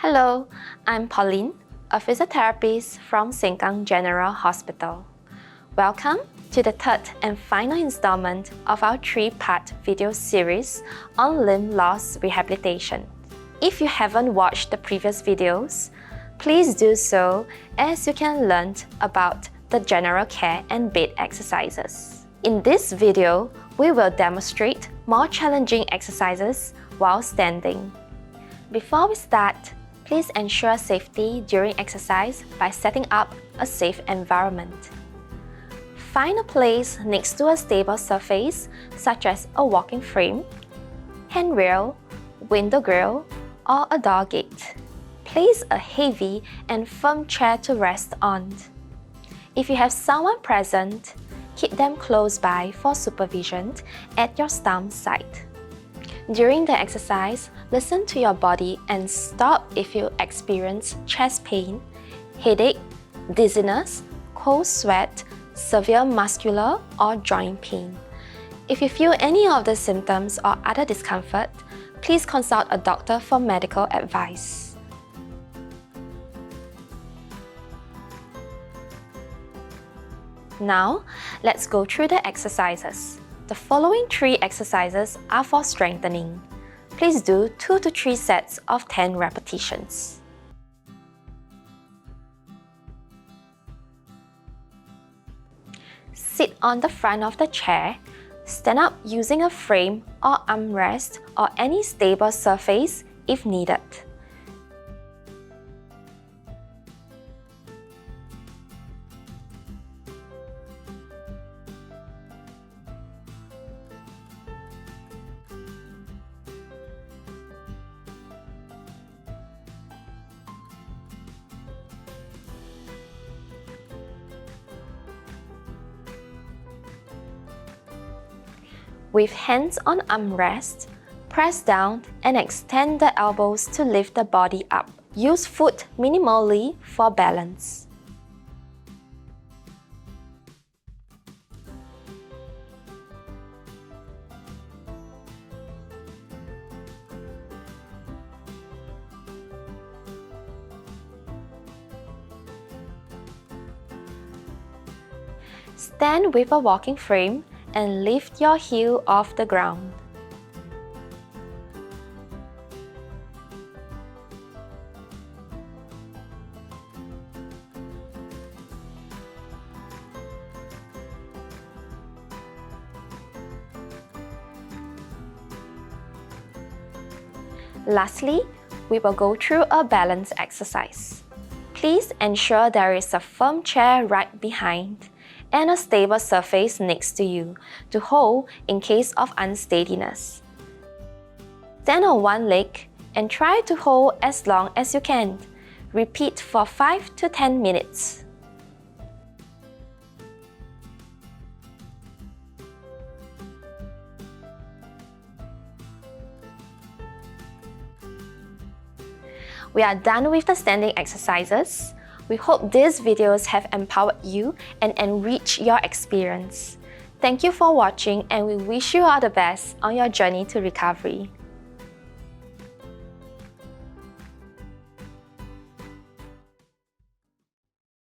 Hello, I'm Pauline, a physiotherapist from Sengkang General Hospital. Welcome to the third and final installment of our three-part video series on limb loss rehabilitation. If you haven't watched the previous videos, please do so as you can learn about the general care and bed exercises. In this video, we will demonstrate more challenging exercises while standing. Before we start, please ensure safety during exercise by setting up a safe environment. Find a place next to a stable surface such as a walking frame, handrail, window grille, or a door gate. Place a heavy and firm chair to rest on. If you have someone present, keep them close by for supervision at your stump site. During the exercise, listen to your body and stop if you experience chest pain, headache, dizziness, cold sweat, severe muscular or joint pain. If you feel any of the symptoms or other discomfort, please consult a doctor for medical advice. Now, let's go through the exercises. The following 3 exercises are for strengthening. Please do 2 to 3 sets of 10 repetitions. Sit on the front of the chair. Stand up using a frame or armrest or any stable surface if needed. With hands on armrest, press down and extend the elbows to lift the body up. Use foot minimally for balance. Stand with a walking frame and lift your heel off the ground. Lastly, we will go through a balance exercise. Please ensure there is a firm chair right behind and a stable surface next to you to hold in case of unsteadiness. Stand on one leg and try to hold as long as you can. Repeat for 5 to 10 minutes. We are done with the standing exercises. We hope these videos have empowered you and enriched your experience. Thank you for watching and we wish you all the best on your journey to recovery.